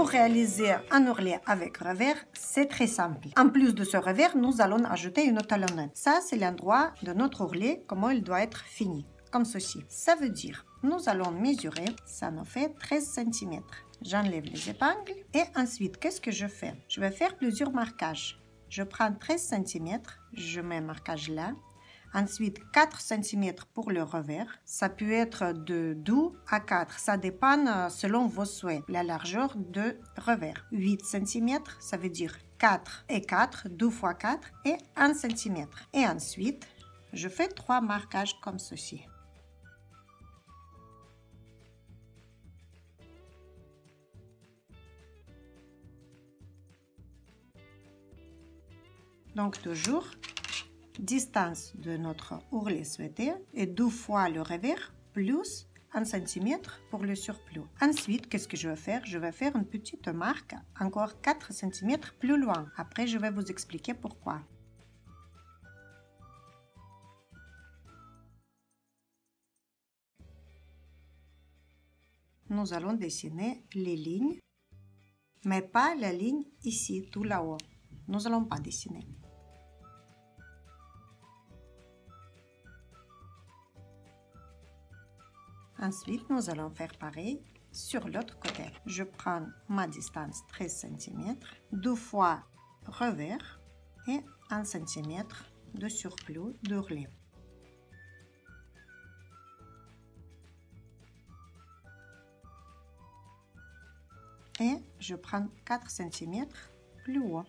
Pour réaliser un ourlet avec revers, c'est très simple. En plus de ce revers, nous allons ajouter une talonnette. Ça, c'est l'endroit de notre ourlet, comment il doit être fini, comme ceci. Ça veut dire, nous allons mesurer, ça nous fait 13 cm. J'enlève les épingles et ensuite, qu'est-ce que je fais? Je vais faire plusieurs marquages. Je prends 13 cm, je mets un marquage là. Ensuite, 4 cm pour le revers. Ça peut être de 2 à 4. Ça dépend selon vos souhaits. La largeur de revers. 8 cm, ça veut dire 4 et 4, 2 fois 4 et 1 cm. Et ensuite, je fais 3 marquages comme ceci. Donc toujours, distance de notre ourlet souhaité et 2 fois le revers plus 1 cm pour le surplus. Ensuite, qu'est-ce que je vais faire? Je vais faire une petite marque encore 4 cm plus loin. Après, je vais vous expliquer pourquoi. Nous allons dessiner les lignes, mais pas la ligne ici, tout là-haut. Nous allons pas dessiner. Ensuite, nous allons faire pareil sur l'autre côté. Je prends ma distance 13 cm, 2 fois revers et 1 cm de surplus d'ourlet. Et je prends 4 cm plus haut.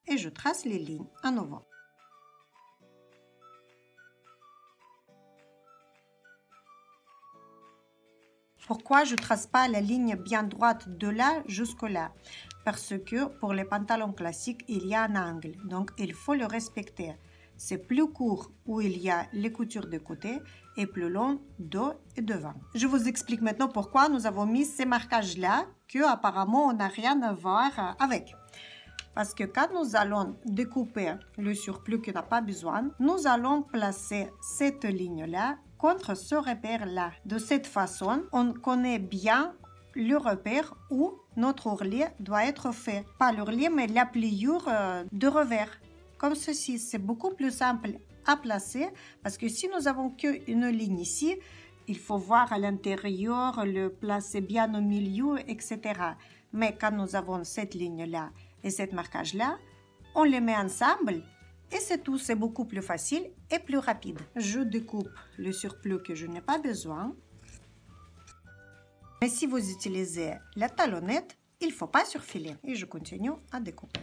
Et je trace les lignes à nouveau. Pourquoi je ne trace pas la ligne bien droite de là jusqu'au là? Parce que pour les pantalons classiques, il y a un angle, donc il faut le respecter. C'est plus court où il y a les coutures de côté et plus long dos et devant. Je vous explique maintenant pourquoi nous avons mis ces marquages-là, que apparemment on n'a rien à voir avec. Parce que quand nous allons découper le surplus qui n'a pas besoin, nous allons placer cette ligne-là contre ce repère-là. De cette façon, on connaît bien le repère où notre ourlet doit être fait. Pas l'ourlet, mais la pliure de revers. Comme ceci, c'est beaucoup plus simple à placer parce que si nous avons qu'une ligne ici, il faut voir à l'intérieur, le placer bien au milieu, etc. Mais quand nous avons cette ligne-là et cet marquage-là, on les met ensemble et c'est tout, c'est beaucoup plus facile et plus rapide. Je découpe le surplus que je n'ai pas besoin. Mais si vous utilisez la talonnette, il ne faut pas surfiler. Et je continue à découper.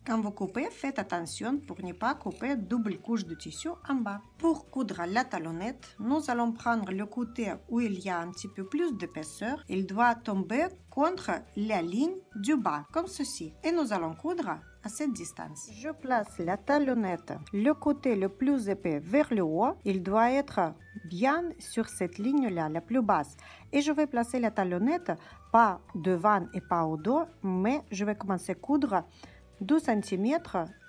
Quand vous coupez, faites attention pour ne pas couper double couche de tissu en bas. Pour coudre la talonnette, nous allons prendre le côté où il y a un petit peu plus d'épaisseur. Il doit tomber contre la ligne du bas, comme ceci. Et nous allons coudre à cette distance. Je place la talonnette, le côté le plus épais vers le haut. Il doit être bien sur cette ligne-là, la plus basse. Et je vais placer la talonnette pas devant et pas au dos, mais je vais commencer à coudre 2 cm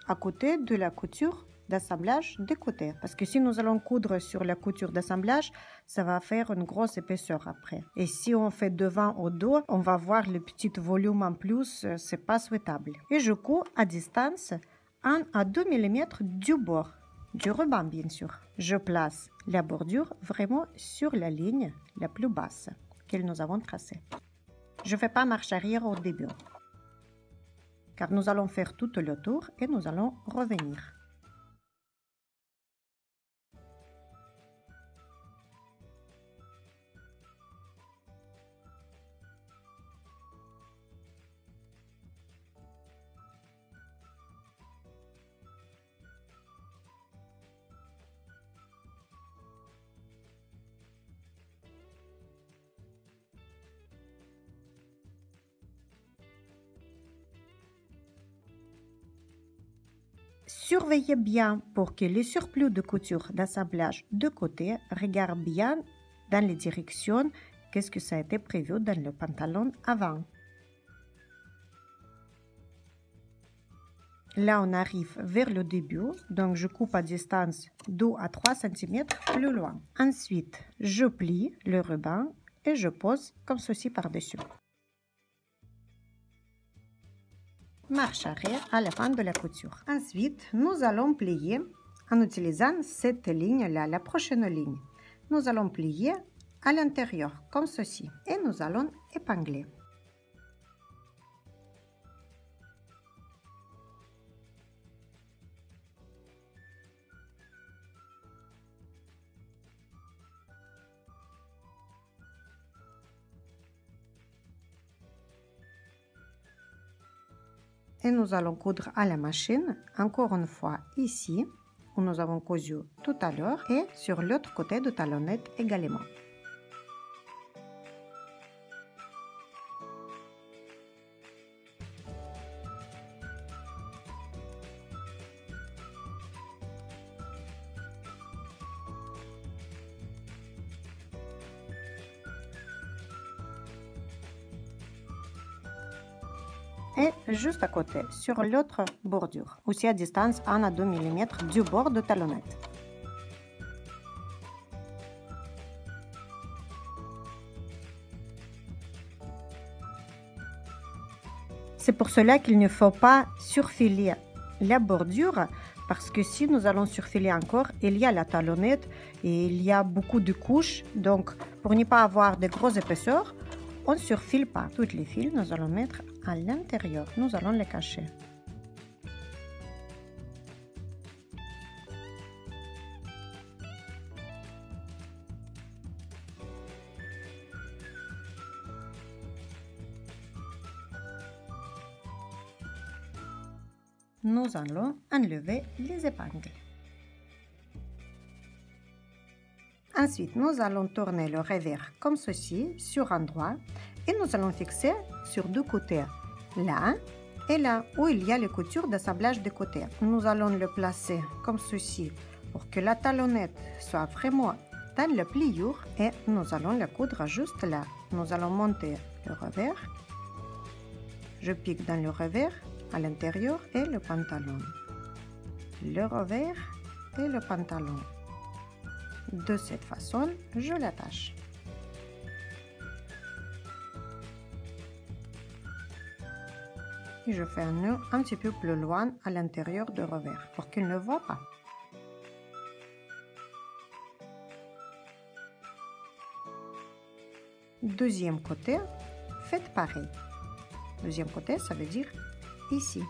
à côté de la couture d'assemblage des côtés. Parce que si nous allons coudre sur la couture d'assemblage, ça va faire une grosse épaisseur après. Et si on fait devant au dos, on va voir le petit volume en plus, c'est pas souhaitable. Et je couds à distance 1 à 2 mm du bord, du ruban bien sûr. Je place la bordure vraiment sur la ligne la plus basse que nous avons tracée. Je ne fais pas marche arrière au début, car nous allons faire tout le tour et nous allons revenir. Surveillez bien pour que les surplus de couture d'assemblage de côté regardent bien dans les directions qu'est-ce que ça a été prévu dans le pantalon avant. Là, on arrive vers le début, donc je coupe à distance 2 à 3 cm plus loin. Ensuite, je plie le ruban et je pose comme ceci par-dessus. Marche arrière à la fin de la couture. Ensuite, nous allons plier en utilisant cette ligne-là, la prochaine ligne. Nous allons plier à l'intérieur comme ceci et nous allons épingler. Et nous allons coudre à la machine, encore une fois ici, où nous avons cousu tout à l'heure, et sur l'autre côté de talonnette également. Et juste à côté, sur l'autre bordure, aussi à distance 1 à 2 mm du bord de talonnette. C'est pour cela qu'il ne faut pas surfiler la bordure, parce que si nous allons surfiler encore, il y a la talonnette et il y a beaucoup de couches. Donc, pour ne pas avoir de grosses épaisseurs, on ne surfile pas. Toutes les fils, nous allons mettre à l'intérieur. Nous allons les cacher. Nous allons enlever les épingles. Ensuite, nous allons tourner le revers comme ceci sur un droit et nous allons fixer sur deux côtés, là et là, où il y a les coutures d'assemblage de côté. Nous allons le placer comme ceci pour que la talonnette soit vraiment dans la pliure et nous allons la coudre juste là. Nous allons monter le revers. Je pique dans le revers à l'intérieur et le pantalon. Le revers et le pantalon. De cette façon, je l'attache. Et je fais un nœud un petit peu plus loin à l'intérieur du revers pour qu'il ne voit pas. Deuxième côté, faites pareil. Deuxième côté, ça veut dire ici.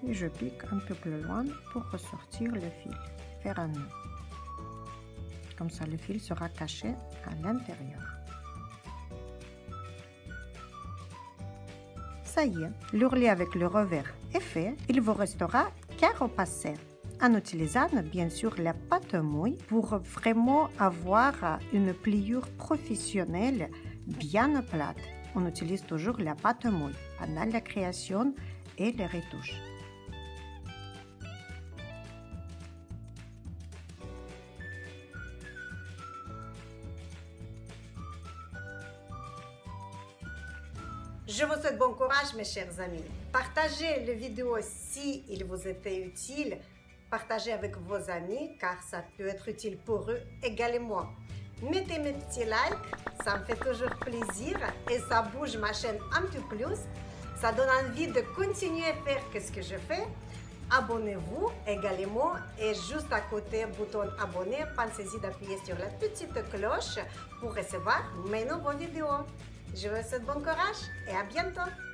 Et je pique un peu plus loin pour ressortir le fil, faire un nœud. Comme ça, le fil sera caché à l'intérieur. Ça y est, l'ourlet avec le revers est fait. Il vous restera qu'à repasser en utilisant bien sûr la pâte mouille pour vraiment avoir une pliure professionnelle bien plate. On utilise toujours la pâte mouille pendant la création et les retouches. Je vous souhaite bon courage, mes chers amis. Partagez la vidéo si il vous était utile. Partagez avec vos amis car ça peut être utile pour eux également. Mettez mes petits likes, ça me fait toujours plaisir et ça bouge ma chaîne un peu plus. Ça donne envie de continuer à faire ce que je fais. Abonnez-vous également et juste à côté bouton abonner, pensez-y d'appuyer sur la petite cloche pour recevoir mes nouvelles vidéos. Je vous souhaite bon courage et à bientôt!